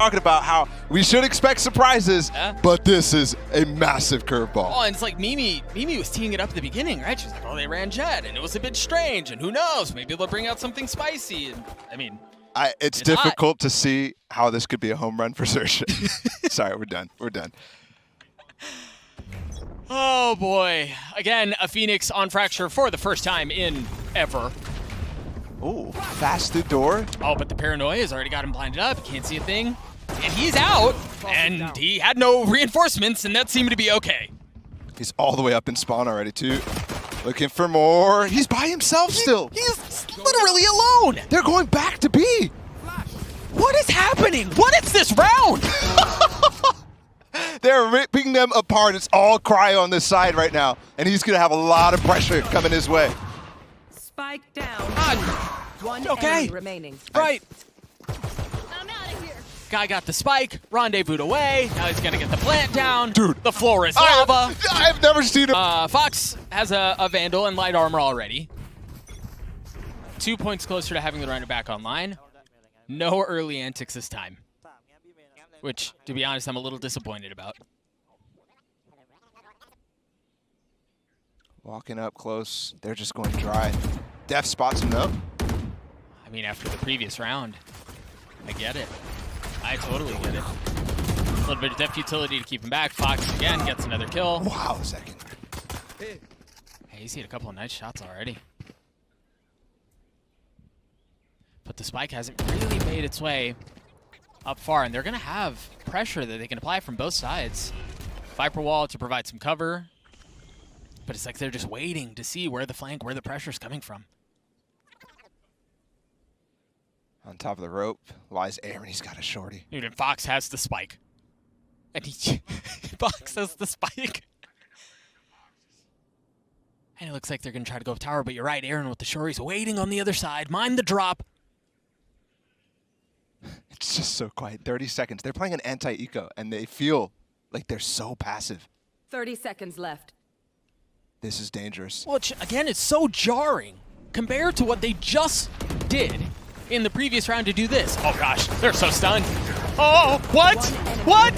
Talking about how we should expect surprises, Yeah. but this is a massive curveball. Oh, and it's like Mimi was teeing it up at the beginning, right? She's like, oh, they ran jet, and it was a bit strange, and who knows? Maybe they'll bring out something spicy. And I mean, It's difficult to see how this could be a home run for XERXIA. Sorry, we're done. We're done. oh boy. Again, a Phoenix on Fracture for the first time in ever. Oh, fast through door. Oh, but the paranoia has already got him blinded up. He can't see a thing. And he's out, and he had no reinforcements, and that seemed to be okay. He's all the way up in spawn already, too. Looking for more. He's by himself still. He's literally alone. They're going back to B. What is happening? What is this round? They're ripping them apart. It's all Cryo on this side right now, and he's going to have a lot of pressure coming his way. Spike down. One Okay. enemy remaining. Right. I'm out of here. Guy got the spike, rendezvoused away. Now he's gonna get the plant down. Dude. The floor is lava. I've never seen him. foxz has a Vandal and light armor already. 2 points closer to having the runner back online. No early antics this time. Which, to be honest, I'm a little disappointed about. Walking up close. They're just going dry. dephh spots him though. I mean, after the previous round, I get it. I totally get it. A little bit of dephh utility to keep him back. foxz again gets another kill. Wow, zekken. Hey, he's hit a couple of nice shots already. But the spike hasn't really made its way up far, and they're going to have pressure that they can apply from both sides. Viper wall to provide some cover, but it's like they're just waiting to see where the pressure's coming from. On top of the rope lies AYRIN. He's got a shorty. Dude, and foxz has the spike. And foxz has the spike. And it looks like they're going to try to go tower, but you're right, AYRIN with the shorty's waiting on the other side. Mind the drop. It's just so quiet. 30 seconds. They're playing an anti-eco, and they feel like they're so passive. 30 seconds left. This is dangerous. Well, again, it's so jarring compared to what they just did in the previous round to do this. Oh gosh, they're so stunned. Oh, what? What?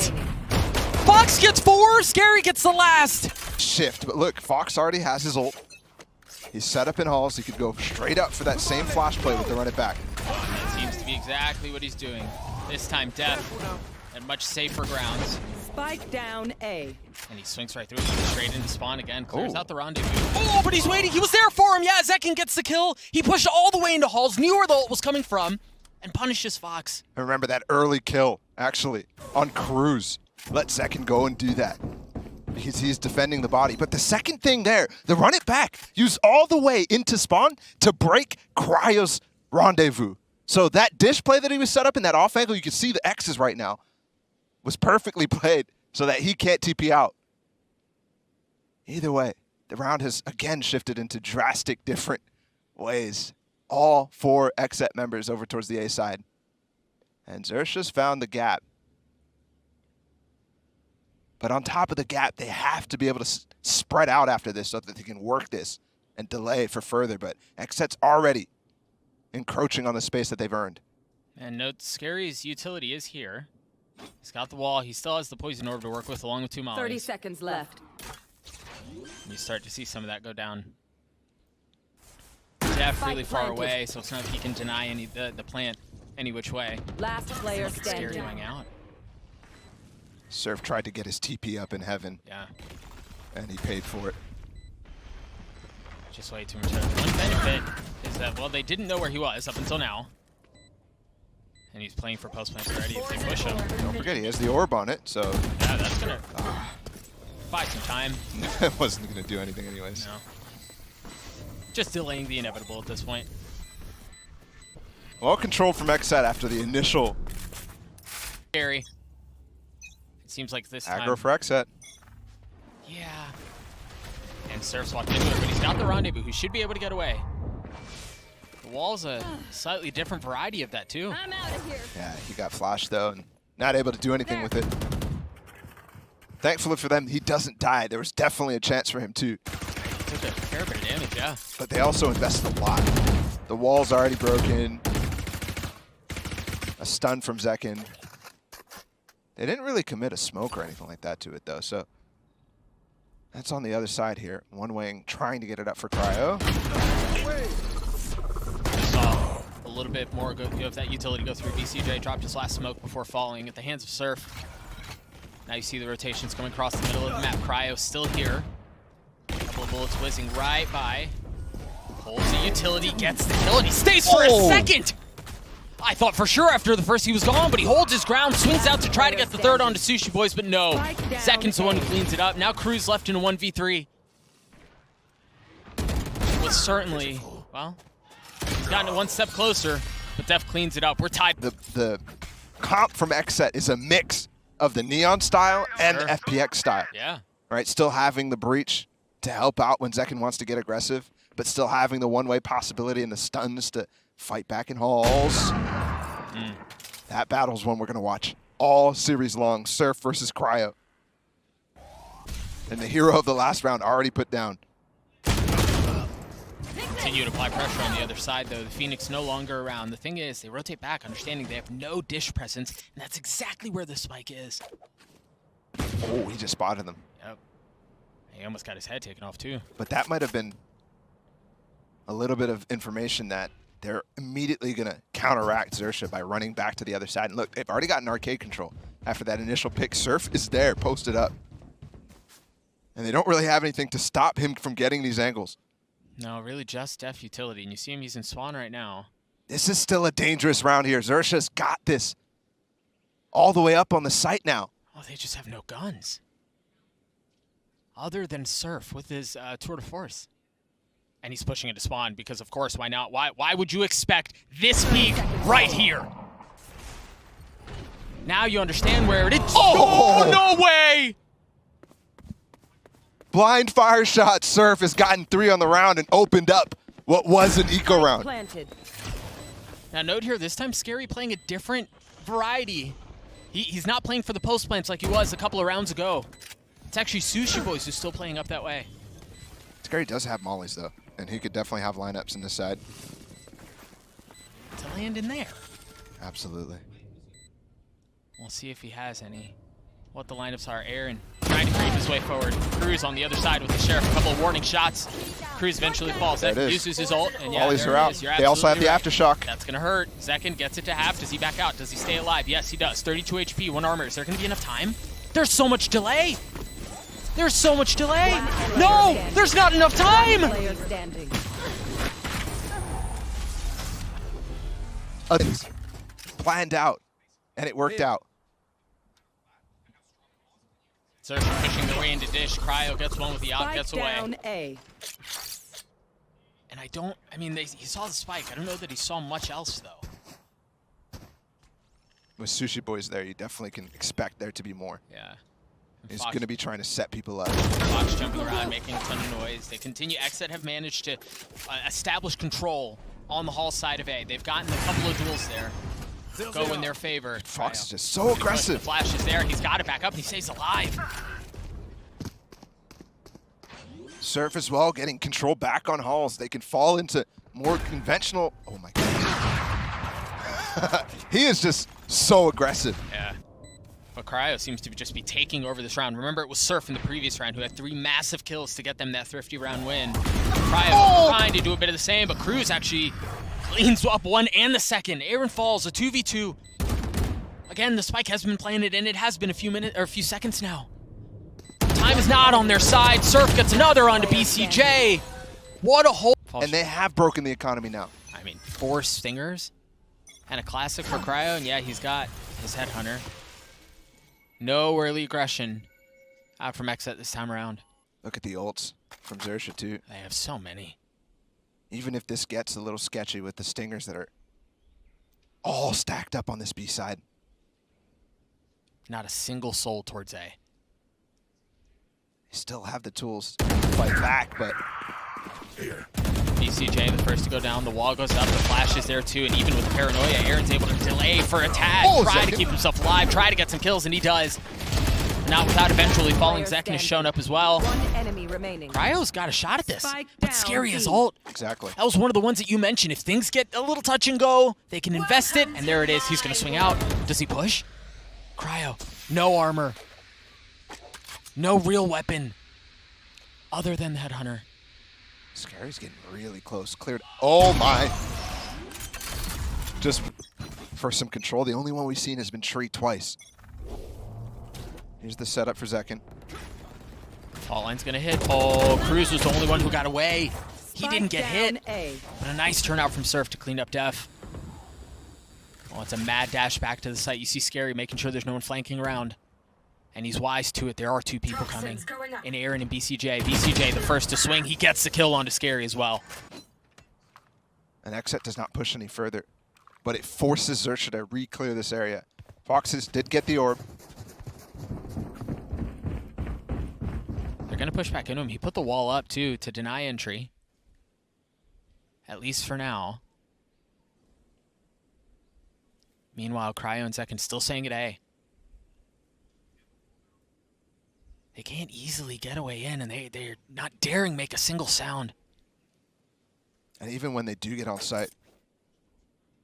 foxz gets 4, sScary gets the last. Shift, but look, foxz already has his ult. He's set up in halls. He could go straight up for that same flash play with the run it back. That seems to be exactly what he's doing. This time, dephh at much safer grounds. Spike down A. And he swings right through it, straight into spawn again, clears Oh. out the rendezvous. Oh, but he's waiting. He was there for him. Yeah, zekken gets the kill. He pushed all the way into halls, knew where the ult was coming from, and punishes foxz. I remember that early kill, actually, on Crws. Let zekken go and do that because he's defending the body. But the second thing there, the run it back, used all the way into spawn to break Cryo's rendezvous. So that dish play that he was set up in that off angle, you can see the X's right now, was perfectly played so that he can't TP out. Either way, the round has again shifted into drastic different ways. All 4 XSET members over towards the A side. And XERXIA's found the gap. But on top of the gap, they have to be able to spread out after this so that they can work this and delay it for further. But XSET's already encroaching on the space that they've earned. And note, sScary's utility is here. He's got the wall. He still has the poison orb to work with along with 2 mollies. 30 seconds left. You start to see some of that go down. dephh really far away, so it's not like he can deny any the plant any which way. Last player Look at sScary standing. going out. Surf tried to get his TP up in heaven, Yeah. and he paid for it. Just way too much. One benefit is that, well, they didn't know where he was up until now. And he's playing for post plants already if they push him. Don't forget, he has the orb on it, so Yeah, that's gonna buy some time. it wasn't going to do anything anyways. No. Just delaying the inevitable at this point. Well controlled from XSET after the initial Scary. It seems like this time. aggro for XSET. Yeah. And surf's walked into it, but he's got the rendezvous, who should be able to get away. The wall's a slightly different variety of that, too. I'm out of here. Yeah, he got flashed though, and not able to do anything with it. Thankfully for them, he doesn't die. There was definitely a chance for him too. He took a fair bit of damage, yeah. But they also invested a lot. The wall's already broken. A stun from zekken. They didn't really commit a smoke or anything like that to it, though, so that's on the other side here. One wing trying to get it up for Cryo. Saw a little bit more of that utility go through. BCJ dropped his last smoke before falling at the hands of Surf. Now you see the rotations coming across the middle of the map. Cryo still here. A couple of bullets whizzing right by. Holds the utility, gets the kill, and he stays for a second! I thought for sure after the first he was gone, but he holds his ground, swings out to try to get the third onto Sushiboys, but no. Zekken's the one who cleans it up. Now Crws left in a 1v3. Was certainly, well, he's gotten it one step closer, but dephh cleans it up. We're tied. The comp from XSET is a mix of the Neon style and the FPX style. Yeah. Right, still having the breach to help out when Zekken wants to get aggressive, but still having the one-way possibility and the stuns to fight back in halls. That battle's one we're going to watch all series long. Surf versus Cryo. And the hero of the last round already put down. Continue to apply pressure on the other side, though. The Phoenix no longer around. The thing is, they rotate back, understanding they have no dish presence, and that's exactly where the spike is. Oh, he just spotted them. Yep. He almost got his head taken off, too. But that might have been a little bit of information that they're immediately going to counteract XERXIA by running back to the other side. And look, they've already gotten arcade control after that initial pick. Surf is there, posted up. And they don't really have anything to stop him from getting these angles. No, really just dephh utility. And you see him, he's in spawn right now. This is still a dangerous round here. XERXIA's got this all the way up on the site now. Oh, they just have no guns. Other than Surf with his tour de force. And he's pushing it to spawn because, of course, why not? Why would you expect this peak right here? Now you understand where it is. Oh, no way! Blind fire shot. Surf has gotten 3 on the round and opened up what was an eco round. Planted. Now note here, this time sScary playing a different variety. He's not playing for the post plants like he was a couple of rounds ago. It's actually Sushiboys who's still playing up that way. sScary does have mollies, though, and he could definitely have lineups in this side. To land in there. Absolutely. We'll see if he has any. What the lineups are. AYRIN trying to creep his way forward. Crws on the other side with the Sheriff. A couple of warning shots. Crws eventually falls. There it is. Uses his ult. And yeah, Mollies there are it out. is. You're They also have the absolutely right. aftershock. That's going to hurt. Zekken gets it to half. Does he back out? Does he stay alive? Yes, he does. 32 HP, 1 armor. Is there going to be enough time? There's so much delay. There's so much delay. No, there's not enough time. Player standing. Planned out, and it worked out. Surf pushing their way into dish. Cryo gets one with the out, gets away. Down A. And I mean, he saw the spike. I don't know that he saw much else, though. With Sushiboys there, you definitely can expect there to be more. Yeah. He's going to be trying to set people up. foxz jumping around, making a ton of noise. They continue. XSET have managed to establish control on the hall side of A. They've gotten a couple of duels there. Go in their favor. foxz is just so aggressive. The flash is there. He's got it back up, and he stays alive. Surf as well, getting control back on halls. They can fall into more conventional. Oh my god. He is just so aggressive. Yeah. But Cryo seems to just be taking over this round. Remember, it was Surf in the previous round who had 3 massive kills to get them that thrifty round win. Cryo trying to do a bit of the same, but Crws actually cleans up 1 and the second. AYRIN falls, a 2v2. Again, the spike has been planted, and it has been a few seconds now. Time is not on their side. Surf gets another onto BCJ. What a hole. And they have broken the economy now. I mean, 4 stingers and a classic for Cryo, and yeah, he's got his headhunter. No early aggression out from XSET this time around. Look at the ults from XERXIA too. They have so many. Even if this gets a little sketchy with the stingers that are all stacked up on this B side. Not a single soul towards A. They still have the tools to fight back, but BCJ, the first to go down. The wall goes up. The flash is there too. And even with paranoia, AYRIN's able to delay for a tag. Try to keep himself alive. Try to get some kills, and he does. Not without eventually falling. Zekken has shown up as well. 1 enemy remaining. Cryo's got a shot at this. Spike But down sScary B. is ult. exactly. That was one of the ones that you mentioned. If things get a little touch and go, they can invest it. And there it is. He's going to swing out. Does he push? Cryo. No armor. No real weapon. Other than the Headhunter. Scary's getting really close. Cleared. Oh my. Just for some control. The only one we've seen has been Tree twice. Here's the setup for Zekken. Fall line's gonna hit. Oh, Crws was the only one who got away. He didn't get hit. A. But a nice turnout from Surf to clean up dephh. Oh, it's a mad dash back to the site. You see sScary making sure there's no one flanking around. And he's wise to it. There are two people coming. In AYRIN and BCJ. BCJ, the first to swing. He gets the kill onto sScary as well. And XSET does not push any further, but it forces XERXIA to re-clear this area. foxz did get the orb. They're going to push back into him. He put the wall up, too, to deny entry. At least for now. Meanwhile, Cryo and Zekken still staying at A. They can't easily get away in, and they're not daring make a single sound. And even when they do get on site,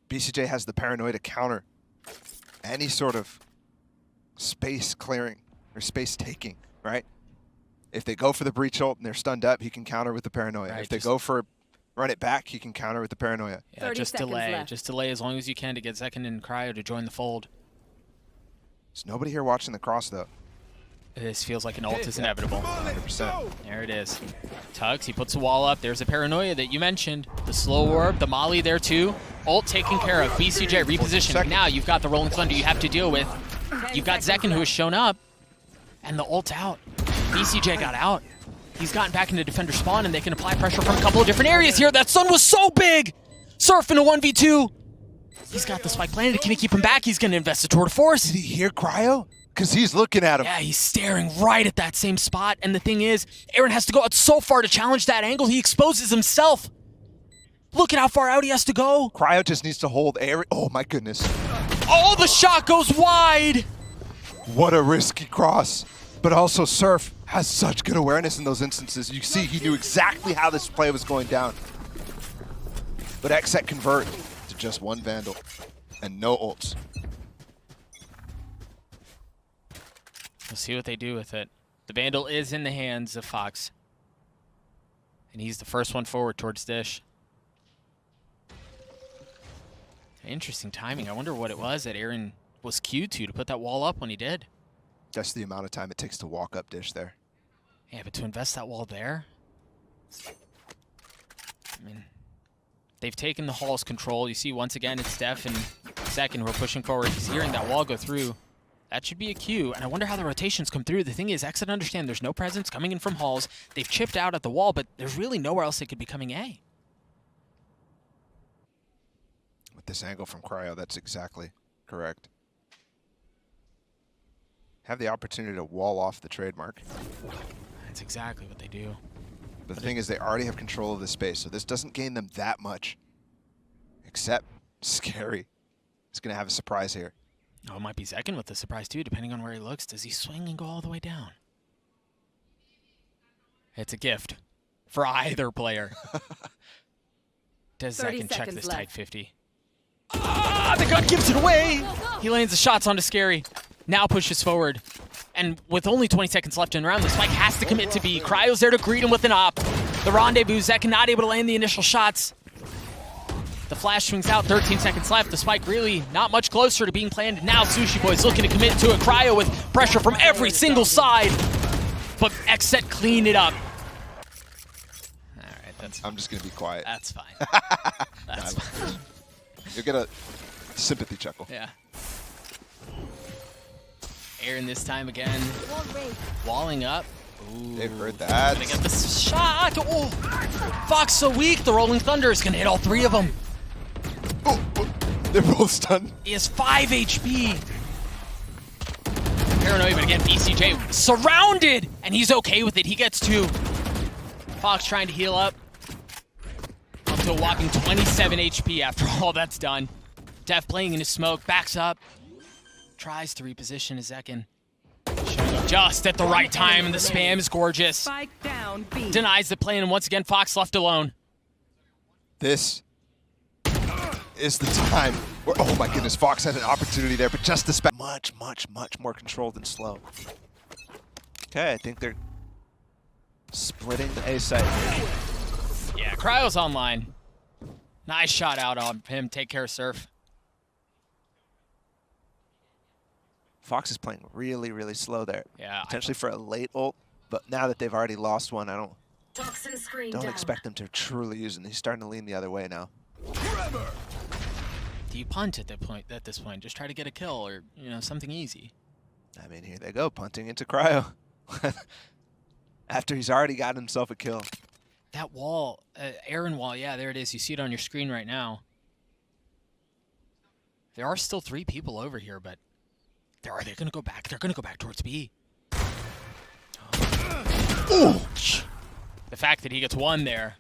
BCJ has the paranoia to counter any sort of space clearing or space taking, right? If they go for the breach ult and they're stunned up, he can counter with the paranoia. Right, if they go for run it back, he can counter with the paranoia. Yeah, just delay. Left. Just delay as long as you can to get Zekken and Cryo to join the fold. There's nobody here watching the cross, though. This feels like an ult is inevitable. 100%. There it is. Tugs, he puts the wall up. There's a paranoia that you mentioned. The slow orb, the molly there too. Ult taken care of. BCJ repositioning. Now you've got the Rolling Thunder you have to deal with. You've got Zekken who has shown up. And the ult out. BCJ got out. He's gotten back into defender spawn and they can apply pressure from a couple of different areas here. That stun was so big! Surf in a 1v2. He's got the spike planted. Can he keep him back? He's going to invest a tour de force. Did he hear Cryo? Because he's looking at him. Yeah, he's staring right at that same spot. And the thing is, AYRIN has to go out so far to challenge that angle. He exposes himself. Look at how far out he has to go. Cryo just needs to hold AYRIN. Oh, my goodness. Oh, the shot goes wide. What a risky cross. But also, Surf has such good awareness in those instances. You see, he knew exactly how this play was going down. But XSET convert to just one Vandal and no ults. We'll see what they do with it. The Vandal is in the hands of foxz. And he's the first one forward towards Dish. Interesting timing. I wonder what it was that AYRIN was queued to put that wall up when he did. That's the amount of time it takes to walk up Dish there. Yeah, but to invest that wall there? I mean, they've taken the hall's control. You see, once again, it's dephh and Zekken who are pushing forward. He's hearing that wall go through. That should be a queue, and I wonder how the rotations come through. The thing is, XSET understand there's no presence coming in from halls. They've chipped out at the wall, but there's really nowhere else they could be coming A. With this angle from Cryo, that's exactly correct. Have the opportunity to wall off the trademark. That's exactly what they do. But the thing is, they already have control of the space, so this doesn't gain them that much. Except sScary is going to have a surprise here. Oh, it might be Zekken with the surprise too, depending on where he looks. Does he swing and go all the way down? It's a gift for either player. Does Zekken check this tight 50? Ah, the gun gives it away! He lands the shots onto sScary. Now pushes forward. And with only 20 seconds left in the round, the spike has to commit to B. Cryo's there to greet him with an op. The rendezvous, Zekken not able to land the initial shots. The flash swings out, 13 seconds left. The spike really not much closer to being planted. Now sushiboys looking to commit to it. Cryo with pressure from every single side. But XSET clean it up. All right, that's I'm just going to be quiet. That's fine. That's fine. You'll get a sympathy chuckle. Yeah. AYRIN this time again. Walling up. Ooh, they've heard that. Gonna get the shot. Oh, foxz so weak. The Rolling Thunder is gonna hit all three of them. Oh, they're both stunned. He has 5 HP. Paranoia, but again, BCJ surrounded, and he's okay with it. He gets 2. foxz trying to heal up. Up to a whopping 27 HP after all that's done. dephh playing in his smoke, backs up. Tries to reposition his Zekken. Showing up just at the right time, and the spam is gorgeous. Spike down, B. Denies the play, and once again, foxz left alone. This is the time Oh my goodness, foxz had an opportunity there, but just the much more controlled and slow. Okay, I think they're splitting the A site. Yeah, Cryo's online. Nice shot out on him. Take care, Surf. foxz is playing really slow there. Yeah. Potentially for a late ult, but now that they've already lost one, I don't expect them to truly use it. He's starting to lean the other way now. Do you punt at this point? Just try to get a kill or, you know, something easy. I mean, here they go, punting into Cryo. After he's already got himself a kill. That wall, AYRIN wall, yeah, there it is. You see it on your screen right now. There are still 3 people over here, but are they going to go back? They're going to go back towards B. Ooh. The fact that he gets 1 there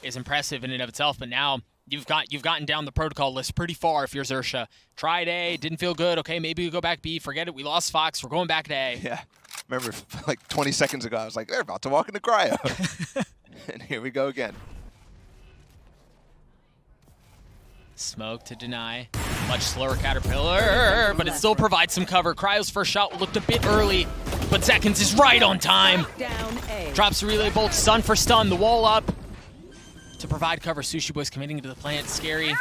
is impressive in and of itself, but now you've gotten down the protocol list pretty far if you're XERXIA. Tried A, didn't feel good. Okay, maybe we go back B. Forget it. We lost foxz. We're going back to A. Yeah. Remember, like 20 seconds ago, I was like, they're about to walk into Cryo. And here we go again. Smoke to deny. Much slower Caterpillar, but it still provides some cover. Cryo's first shot looked a bit early, but Zekkens is right on time. Drops the relay bolt, stun for stun. The wall up to provide cover. sushiboys committing to the plant. Scarry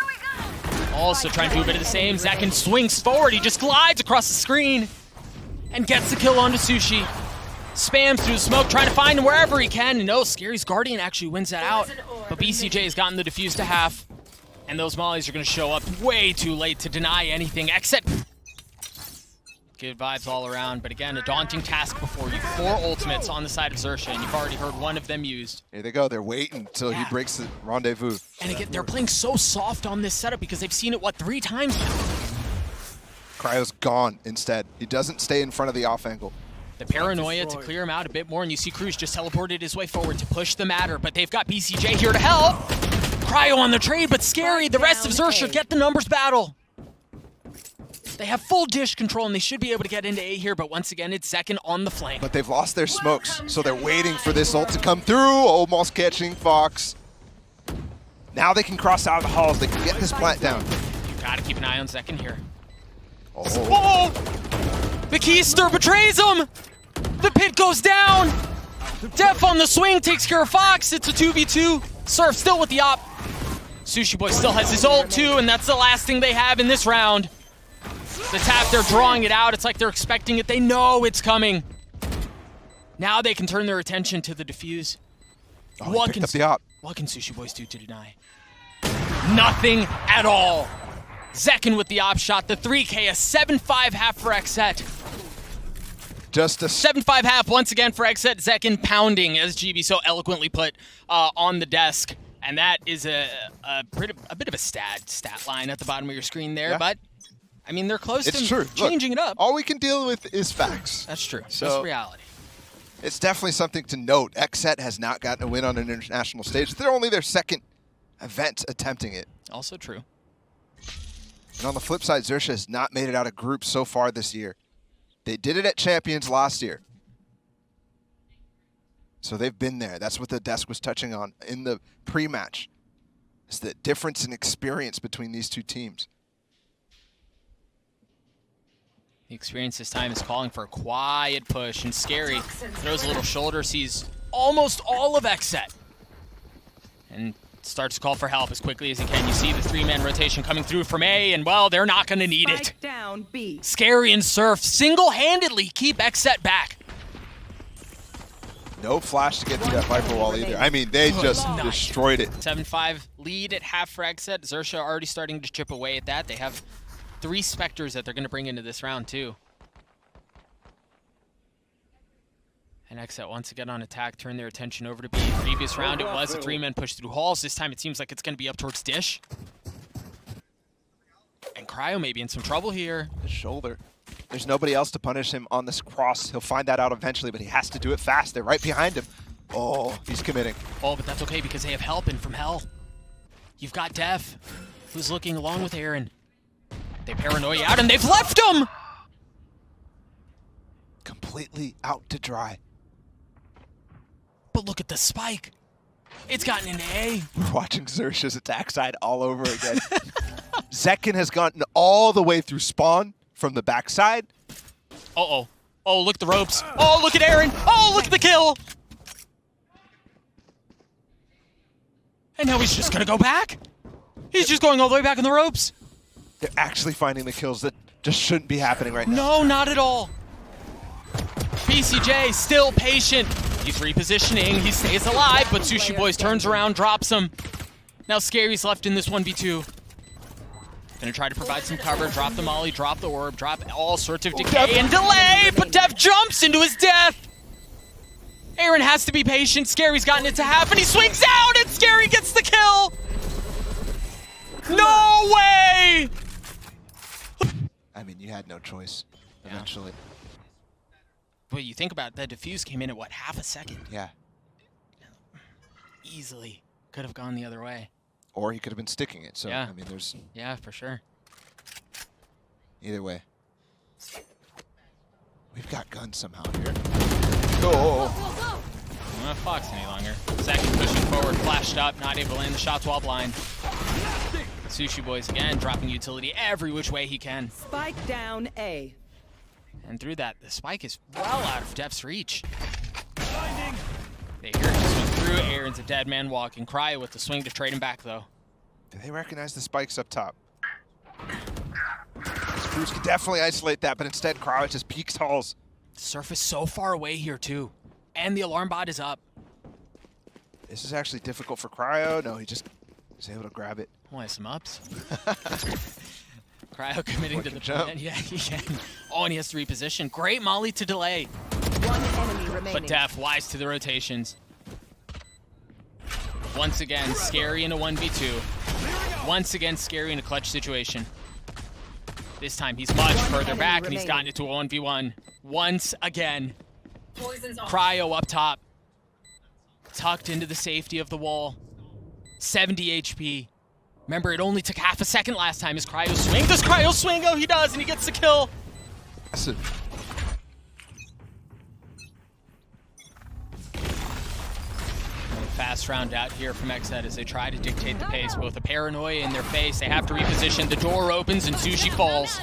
also trying to do a bit of the same. Zekken swings forward. He just glides across the screen and gets the kill onto Sushi. Spams through the smoke, trying to find him wherever he can. And no, Scary's Guardian actually wins that out. But BCJ has gotten the defuse to half. And those mollies are going to show up way too late to deny anything. XSET. Good vibes all around. But again, a daunting task before you. 4 ultimates on the side of XERXIA, and you've already heard 1 of them used. Here they go. They're waiting until he breaks the rendezvous. And again, they're playing so soft on this setup because they've seen it, what, 3 times now? Cryo's gone instead. He doesn't stay in front of the off angle. The paranoia to clear him out a bit more, and you see Crws just teleported his way forward to push the matter, but they've got BCJ here to help. Cryo on the trade, but Scarry, the rest of XERXIA get the numbers battle. They have full dish control, and they should be able to get into A here, but once again, it's Zekken on the flank. But they've lost their smokes, so they're waiting for this ult to come through, almost catching foxz. Now they can cross out of the halls, they can get this plant down. You gotta keep an eye on Zekken here. Oh. Oh! The Keister betrays him! The pit goes down! dephh on the swing takes care of foxz. It's a 2v2. Surf still with the op. sushiboy still has his ult too, and that's the last thing they have in this round. The tap, they're drawing it out. It's like they're expecting it. They know it's coming. Now they can turn their attention to the defuse. Oh, what can sushiboys do to deny? Nothing at all. Zekken with the op shot. The 3K, a 7-5 half for XSET. Just a 7-5 half once again for XSET. Zekken pounding, as GB so eloquently put, on the desk. And that is a bit of a stat line at the bottom of your screen there. Yeah. But, I mean, they're close to changing it up. All we can deal with is facts. That's true. So, that's reality. It's definitely something to note. XSET has not gotten a win on an international stage. They're only their 2nd event attempting it. Also true. And on the flip side, XERXIA has not made it out of groups so far this year. They did it at Champions last year. So they've been there. That's what the desk was touching on in the pre-match. It's the difference in experience between these 2 teams. The experience this time is calling for a quiet push, and Scarry throws a little shoulder, sees almost all of XSET, and starts to call for help as quickly as he can. You see the 3-man rotation coming through from A, and well, they're not going to need it. Down, B. Scarry and Surf single-handedly keep XSET back. No flash to get through that Viper wall either. I mean, they just destroyed it. 7-5 lead at half for XSET. XERXIA already starting to chip away at that. They have 3 Spectres that they're going to bring into this round, too. And XSET once again on attack, turn their attention over to B. Previous round, it was a 3-man push through halls. This time, it seems like it's going to be up towards dish. And Cryo may be in some trouble here. The shoulder. There's nobody else to punish him on this cross. He'll find that out eventually, but he has to do it fast. They're right behind him. Oh, he's committing. Oh, but that's okay because they have help in from hell. You've got dephh, who's looking along with AYRIN. They paranoia out, and they've left him! Completely out to dry. But look at the spike. It's gotten an A. We're watching XERXIA's attack side all over again. Zekken has gotten all the way through spawn from the backside. Uh-oh. Oh, look at the ropes. Oh, look at AYRIN. Oh, look at the kill. And now he's just going to go back. He's just going all the way back on the ropes. They're actually finding the kills that just shouldn't be happening right now. No, not at all. BCJ still patient. He's repositioning. He stays alive, but sushiboys turns around, drops him. Now sScary's left in this 1v2. Gonna try to provide some cover, drop the molly, drop the orb, drop all sorts of decay and delay, but dephh jumps into his death. AYRIN has to be patient. sScary's gotten it to half, and he swings out, and sScary gets the kill. No way! I mean, you had no choice eventually. But you think about it, that defuse came in at what, half a second? Yeah. Easily could have gone the other way. Or he could have been sticking it. So, Yeah. I mean, there's Yeah, for sure. either way. We've got guns somehow here. Oh. Not foxz any longer. Zekken pushing forward, flashed up, not able to land the shots while blind. sushiboys again, dropping utility every which way he can. Spike down A. And through that, the spike is well out of deph's reach. They hear him swing through. AYRIN's a dead man walking. Cryo with the swing to trade him back, though. Do they recognize the spikes up top? Crws could definitely isolate that, but instead, Cryo just peeks halls. The surface so far away here, too. And the alarm bot is up. This is actually difficult for Cryo. No, he just is able to grab it. Oh, some ups. Cryo committing to the jump. plan. Yeah, he can. Oh, and he has to reposition. Great molly to delay. One enemy remaining. But dephh, wise to the rotations. Once again, sScary in a 1v2. Once again, sScary in a clutch situation. This time, he's much further back, and he's gotten it to a 1v1. Once again. Cryo up top. Tucked into the safety of the wall. 70 HP. Remember, it only took half a second last time. His Cryo swing. Does Cryo swing? Oh, he does, and he gets the kill. Fast round out here from XSET as they try to dictate the pace. Both a paranoia in their face. They have to reposition. The door opens and Sushi falls.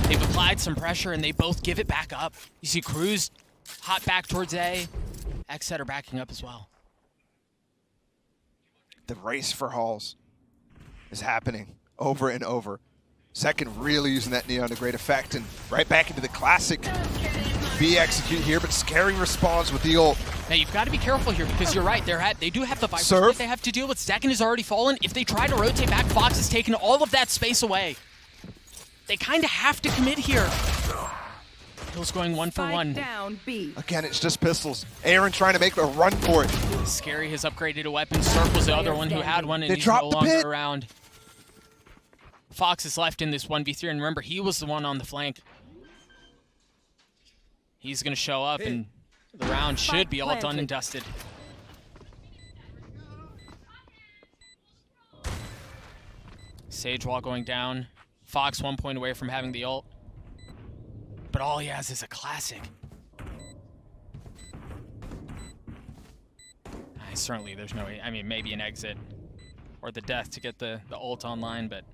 They've applied some pressure and they both give it back up. You see Crws hot back towards A. XSET are backing up as well. The race for halls is happening over and over. Zekken really using that Neon to great effect and right back into the classic B execute here, but sScary responds with the ult. Now you've got to be careful here because you're right. They do have the Viper Surf. that they have to deal with. Zekken has already fallen. If they try to rotate back, foxz has taken all of that space away. They kind of have to commit here. Kills going one for one. Down B. Again, it's just pistols. AYRIN trying to make a run for it. sScary has upgraded a weapon. Surf was the other one who had one, and They he's dropped no the longer pit. around. foxz is left in this 1v3, and remember, he was the one on the flank. He's going to show up, and the round should be all done and dusted. Sage wall going down. foxz 1 point away from having the ult. But all he has is a classic. Certainly, there's no way. I mean, maybe an exit or the death to get the ult online, but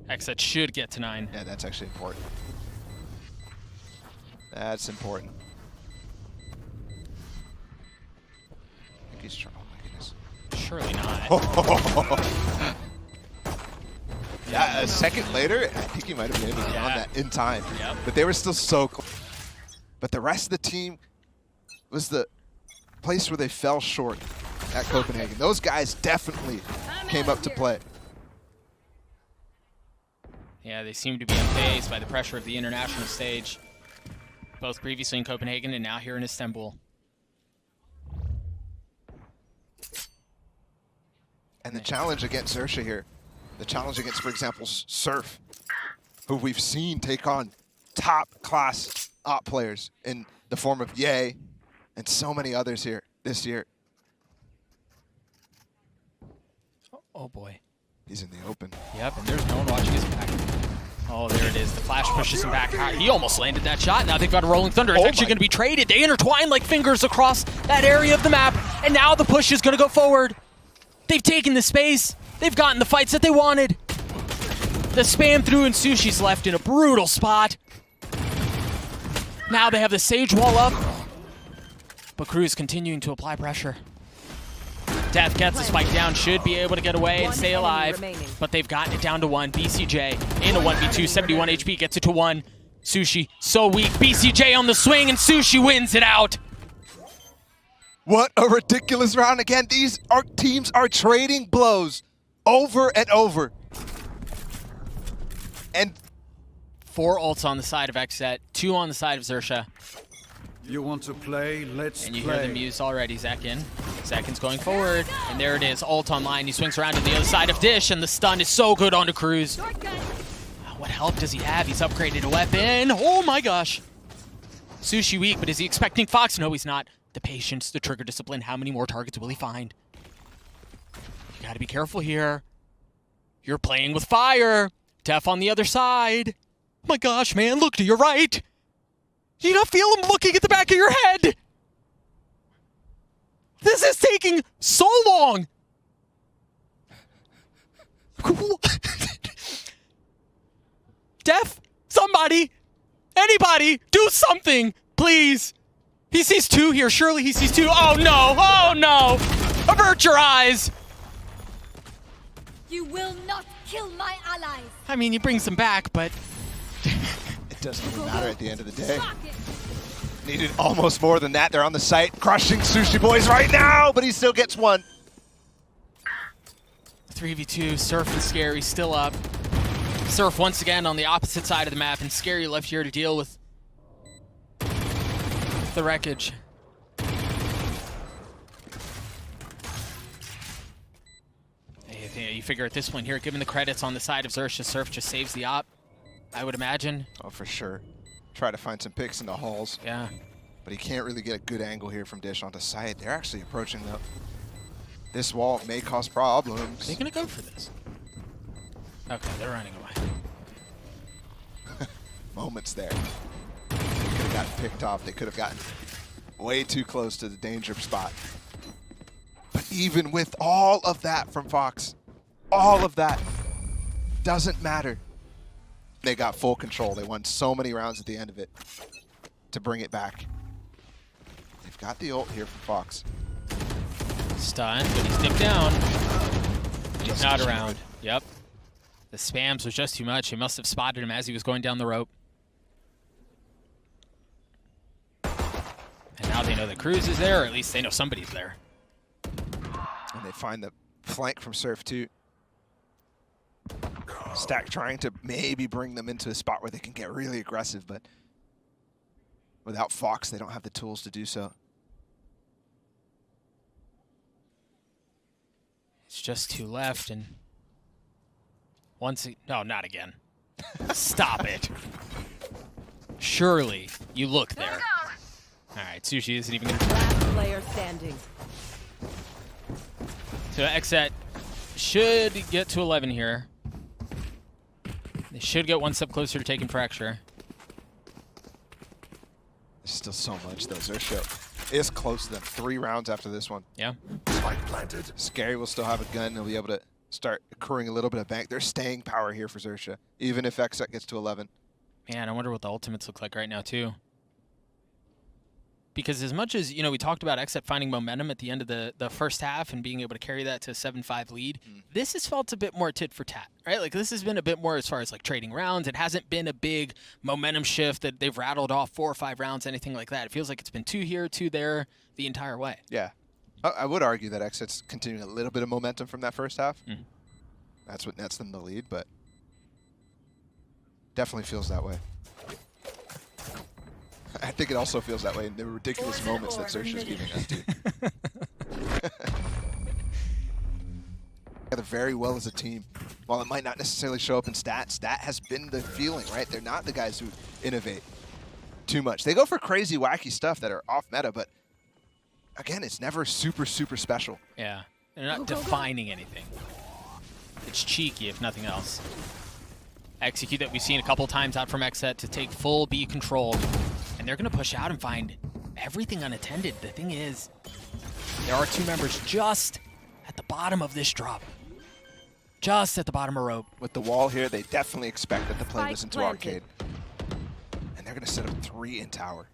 XSET should get to 9. Yeah, that's actually important. That's important. I think he's trying. Oh my goodness. Surely not. Yeah, a second later, I think he might have been able to get on that in time. Yep. But they were still so close. But the rest of the team was the place where they fell short at Copenhagen. Those guys definitely came up to play. Yeah, they seem to be unfazed by the pressure of the international stage. Both previously in Copenhagen and now here in Istanbul. And the challenge against XERXIA here, the challenge against, for example, Surf, who we've seen take on top-class op players in the form of Ye and so many others here this year. Oh boy. He's in the open. Yep, and there's no one watching his back. Oh, there it is. The flash pushes him back. He almost landed that shot. Now they've got a Rolling Thunder. It's actually going to be traded. They intertwine like fingers across that area of the map. And now the push is going to go forward. They've taken the space. They've gotten the fights that they wanted. The spam through and Sushi's left in a brutal spot. Now they have the Sage wall up. But Crws continuing to apply pressure. dephh gets the spike down, should be able to get away and stay alive. But they've gotten it down to 1. BCJ in a 1v2, 71 HP, gets it to 1. Sushi, so weak. BCJ on the swing, and Sushi wins it out. What a ridiculous round. Again, these teams are trading blows over and over. And 4 ults on the side of XSET, 2 on the side of XERXIA. You want to play? Let's play. And you hear the muse already, Zekken. Zekken's going forward, and there it is, ult online. He swings around to the other side of Dish, and the stun is so good onto Crws. What help does he have? He's upgraded a weapon. Oh my gosh. Sushi weak, but is he expecting foxz? No, he's not. The patience, the trigger discipline, how many more targets will he find? You gotta be careful here. You're playing with fire. dephh on the other side. Oh my gosh, man, look to your right. Do you not feel him looking at the back of your head? This is taking so long. dephh, somebody, anybody, do something, please. He sees 2 here. Surely he sees 2. Oh no! Oh no! Avert your eyes! You will not kill my allies. I mean, he brings them back, but it doesn't even matter at the end of the day. Needed almost more than that. They're on the site, crushing sushiboys right now, but he still gets 1. 3v2, surf and sScary still up. Surf once again on the opposite side of the map, and sScary left here to deal with the wreckage. You figure at this point here, given the credits on the side of XERXIA, surf just saves the op, I would imagine. Oh, for sure. Try to find some picks in the halls. Yeah. But he can't really get a good angle here from Dish onto site. They're actually approaching though. This wall may cause problems. Are they gonna go for this? Okay, they're running away. Moments there. They could have gotten picked off. They could have gotten way too close to the danger spot. But even with all of that from foxz, all of that doesn't matter. They got full control. They won so many rounds at the end of it to bring it back. They've got the ult here from foxz. Stunned, but he's dipped down. He's not around. Yep. The spams was just too much. He must have spotted him as he was going down the rope. And now they know that Crws is there, or at least they know somebody's there. And they find the flank from Surf too. Stack trying to maybe bring them into a spot where they can get really aggressive, but without foxz, they don't have the tools to do so. It's just 2 left, and no, not again. Stop it. Surely you look there. All right, Sushi isn't even going to try. Last player standing. So XSET should get to 11 here. They should get 1 step closer to taking fracture. There's still so much though. XERXIA is close to them. 3 rounds after this one. Yeah. Spike planted. sScary will still have a gun. He'll be able to start accruing a little bit of bank. There's staying power here for XERXIA, even if XSET gets to 11. Man, I wonder what the ultimates look like right now too. Because as much as, you know, we talked about XSET finding momentum at the end of the first half and being able to carry that to a 7-5 lead, this has felt a bit more tit for tat, right? Like, this has been a bit more as far as, like, trading rounds. It hasn't been a big momentum shift that they've rattled off 4 or 5 rounds, anything like that. It feels like it's been 2 here, 2 there the entire way. Yeah. I would argue that XSET's continuing a little bit of momentum from that first half. That's what nets them the lead, but definitely feels that way. I think it also feels that way in the ridiculous moments that XERXIA's giving us too. Together very well as a team. While it might not necessarily show up in stats, that has been the feeling, right? They're not the guys who innovate too much. They go for crazy, wacky stuff that are off meta, but again, it's never super, super special. Yeah, they're not defining anything. It's cheeky, if nothing else. Execute that we've seen a couple times out from XSET to take full B control. And they're going to push out and find everything unattended. The thing is, there are 2 members just at the bottom of this drop. Just at the bottom of rope. With the wall here, they definitely expect that the play Spike was into planted. arcade. And they're going to set up 3 in tower.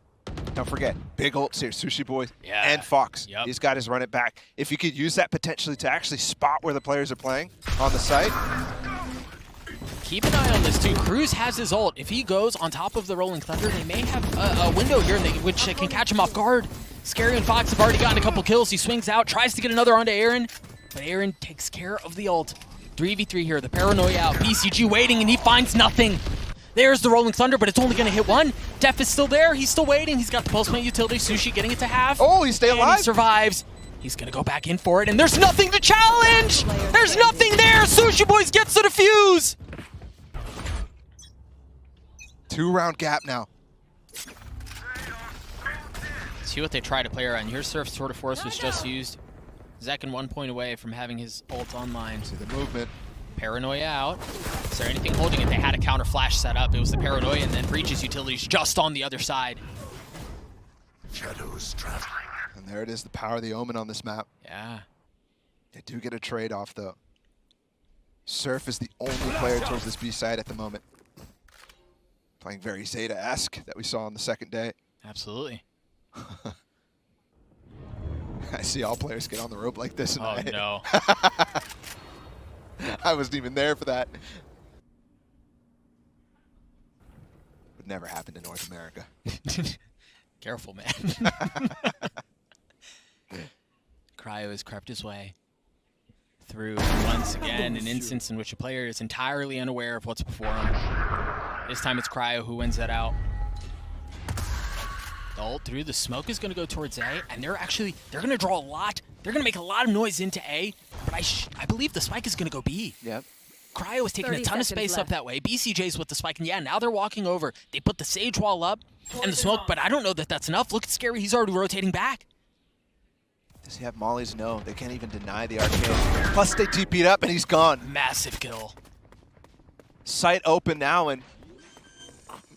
Don't forget, big ults here, sushiboys Yeah. and foxz. Yep. These guys run it back. If you could use that potentially to actually spot where the players are playing on the site. Keep an eye on this too. Crws has his ult. If he goes on top of the Rolling Thunder, they may have a window here which can catch him off guard. sScary and foxz have already gotten a couple kills. He swings out, tries to get another onto AYRIN, but AYRIN takes care of the ult. 3v3 here, the paranoia out. BCG waiting, and he finds nothing. There's the Rolling Thunder, but it's only going to hit one. dephh is still there. He's still waiting. He's got the postmate utility. Sushi getting it to half. Oh, he stayed and alive. He survives. He's going to go back in for it, and there's nothing to challenge. There's nothing there. sushiboys gets the defuse. 2-round gap now. See what they try to play around. Here, Surf's Sword of Force was just used. Zekken 1 point away from having his ult online. See the movement. Paranoia out. Is there anything holding it? They had a counter flash set up. It was the Paranoia, and then Breach's utilities just on the other side. Shadows traveling. And there it is, the power of the Omen on this map. Yeah. They do get a trade-off, though. Surf is the only player towards this B side at the moment. Playing very Zeta-esque that we saw on the second day. Absolutely. I see all players get on the rope like this. And Oh, no. I wasn't even there for that. Would never happen in North America. Careful, man. Cryo has crept his way through, once again, an instance in which a player is entirely unaware of what's before him. This time it's Cryo who wins that out. The ult through, the smoke is going to go towards A, and they're going to draw a lot. They're going to make a lot of noise into A, but I believe the spike is going to go B. Yep. Cryo is taking a 30 ton of seconds space left. up that way. BCJ's with the spike, and yeah, now they're walking over. They put the Sage wall up and the smoke, but I don't know that that's enough. Look at sScary, he's already rotating back. Does he have mollies? No, they can't even deny the arcade. Plus they TP'd up and he's gone. Massive kill. Site open now, and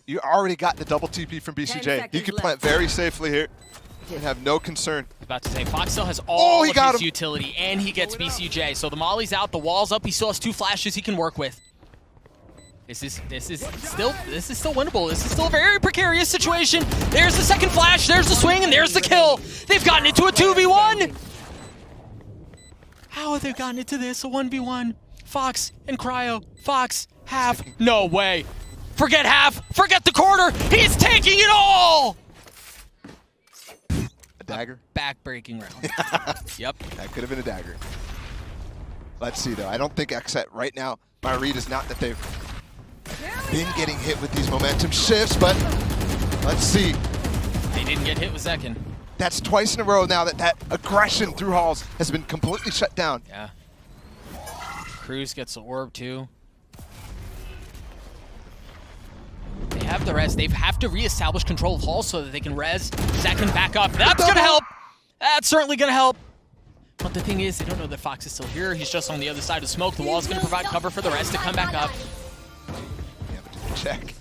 you already got the double TP from 10 BCJ. He seconds can left. plant very safely here and have no concern. About to say, foxz still has all he of got his him. utility, and he gets BCJ. So the molly's out, the wall's up. He still has 2 flashes he can work with. This is still winnable. This is still a very precarious situation. There's the second flash, there's the swing, and there's the kill. They've gotten into a 2v1. How have they gotten into this? A 1v1. Foxz and Cryo. Foxz, half. No way. Forget half. Forget the quarter. He's taking it all. A dagger? Back-breaking round. Yep. That could have been a dagger. Let's see, though. I don't think XSET right now, my read is not that they've been getting hit with these momentum shifts, but let's see. They didn't get hit with Zekken. That's twice in a row now that aggression through halls has been completely shut down. Yeah. Crws gets the orb too. They have the res. They have to reestablish control of halls so that they can res Zekken back up. That's gonna help. That's certainly gonna help. But the thing is, they don't know that foxz is still here. He's just on the other side of smoke. The wall is gonna provide cover for the rest to come back up. Yeah, but did they check?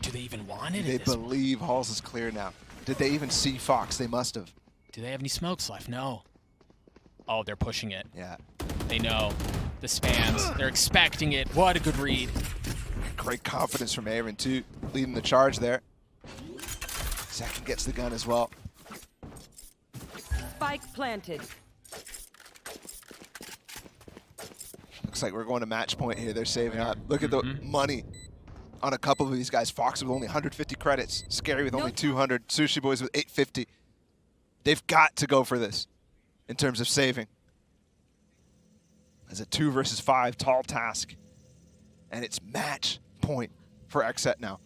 Do they even want it? They at this point? believe halls is clear now. Did they even see foxz? They must have. Do they have any smokes left? No. Oh, they're pushing it. Yeah. They know the spams. They're expecting it. What a good read. Great confidence from AYRIN too, leading the charge there. Zekken gets the gun as well. Spike planted. Looks like we're going to match point here. They're saving up. Look at the money on a couple of these guys. foxz with only 150 credits. sScary with only 200. sushiboys with 850. They've got to go for this in terms of saving. As a 2 versus 5 tall task. And it's match point for XSET now.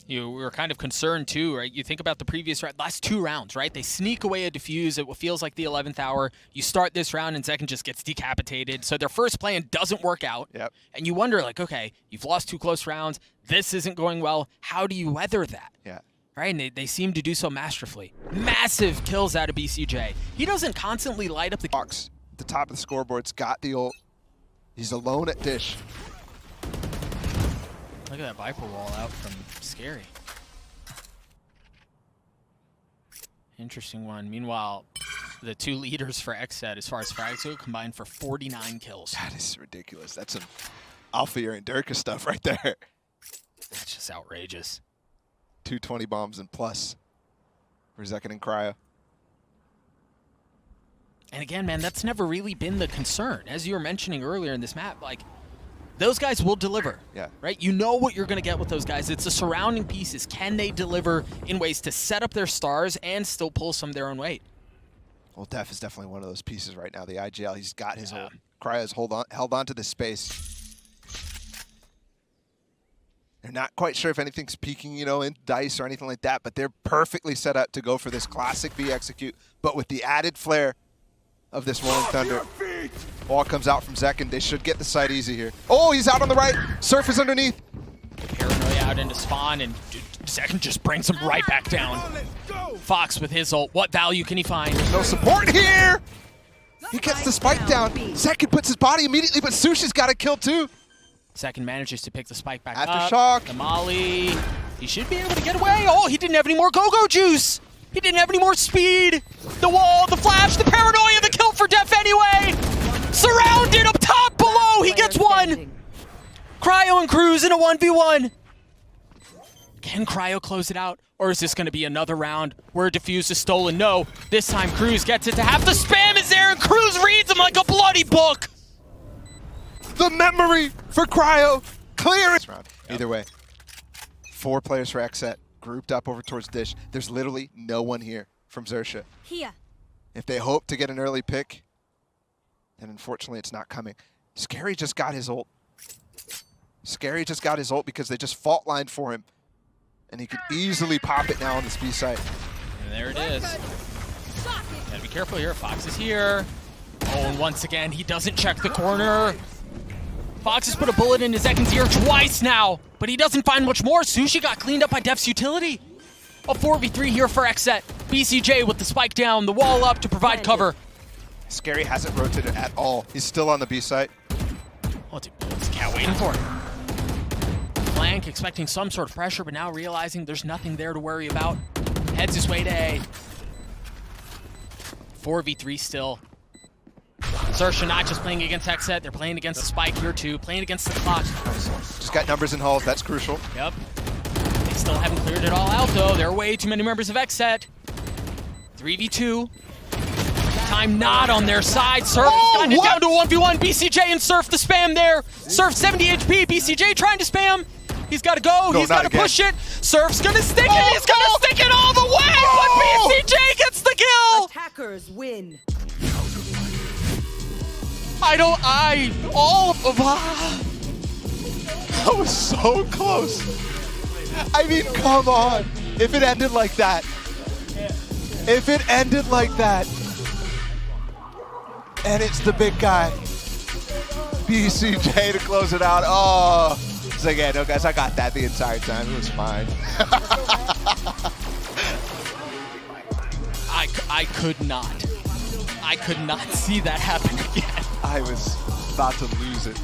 We were kind of concerned too, right? You think about the previous last 2 rounds, right? They sneak away a defuse at what feels like the 11th hour. You start this round and Zekken just gets decapitated. So their first plan doesn't work out. Yep. And you wonder, like, okay, you've lost 2 close rounds. This isn't going well. How do you weather that? Yeah. Right? And they seem to do so masterfully. Massive kills out of BCJ. He doesn't constantly light up the... foxz at the top of the scoreboard's got the ult. He's alone at dish. Look at that Viper wall out from sScary. Interesting one. Meanwhile, the two leaders for XSET as far as frags go combined for 49 kills. That is ridiculous. That's some Alfir and Durka stuff right there. That's just outrageous. 220 bombs and plus for Zekken and Cryo. And again, man, that's never really been the concern. As you were mentioning earlier in this map, like, those guys will deliver. Yeah. Right? You know what you're going to get with those guys. It's the surrounding pieces. Can they deliver in ways to set up their stars and still pull some of their own weight? Well, Def is definitely one of those pieces right now. The IGL, he's got his hold. Cryo's held on to this space. They're not quite sure if anything's peeking, you know, in dice or anything like that, but they're perfectly set up to go for this classic B execute, but with the added flair of this Rolling Thunder. Ball comes out from Zekken. They should get the site easy here. Oh, he's out on the right. Surf is underneath. Paranoia out into spawn, and Zekken just brings him right back down. foxz with his ult. What value can he find? There's no support here. He gets the spike down. Zekken puts his body immediately, but Sushi's got a kill too. Zekken manages to pick the spike back up. Aftershock. The molly. He should be able to get away. Oh, he didn't have any more go-go juice. He didn't have any more speed. The wall, the flash, the paranoia, the kill for Def anyway. Surrounded up top, below. He gets one. Cryo and Crws in a 1v1. Can Cryo close it out? Or is this going to be another round where defuse is stolen? No. This time Crws gets it to half. The spam is there and Crws reads him like a bloody book. The memory for Cryo. Clear it. Either way, 4 players for XSET. Grouped up over towards Dish. There's literally no one here from XERXIA. Here. If they hope to get an early pick, and unfortunately it's not coming. sScary just got his ult. sScary just got his ult because they just fault lined for him. And he could easily pop it now on this B site. And there it is. Gotta be careful here. foxz is here. Oh, and once again, he doesn't check the corner. foxz has put a bullet in his Zekken's ear twice now, but he doesn't find much more. Sushi got cleaned up by Def's utility. A 4v3 here for XSET. BCJ with the spike down, the wall up to provide cover. sScary hasn't rotated at all. He's still on the B site. What's Cat waiting for? Flank expecting some sort of pressure, but now realizing there's nothing there to worry about. Heads his way to A. 4v3 still. XERXIA not just playing against XSET, they're playing against the spike here too, playing against the clock. Just got numbers in halls, that's crucial. Yep. They still haven't cleared it all out though. There are way too many members of XSET. 3v2. Time not on their side. Surf got it down to a 1v1. BCJ and Surf the spam there. Surf 70 HP. BCJ trying to spam. He's got to go. He's got to push it. Surf's going to stick it. He's going to stick it all the way. But BCJ gets the kill. Attackers win. That was so close. I mean, come on. If it ended like that. If it ended like that. And it's the big guy. BCJ to close it out. Oh. It's like, yeah, no, guys, I got that the entire time. It was fine. I could not. I could not see that happen again. I was about to lose it.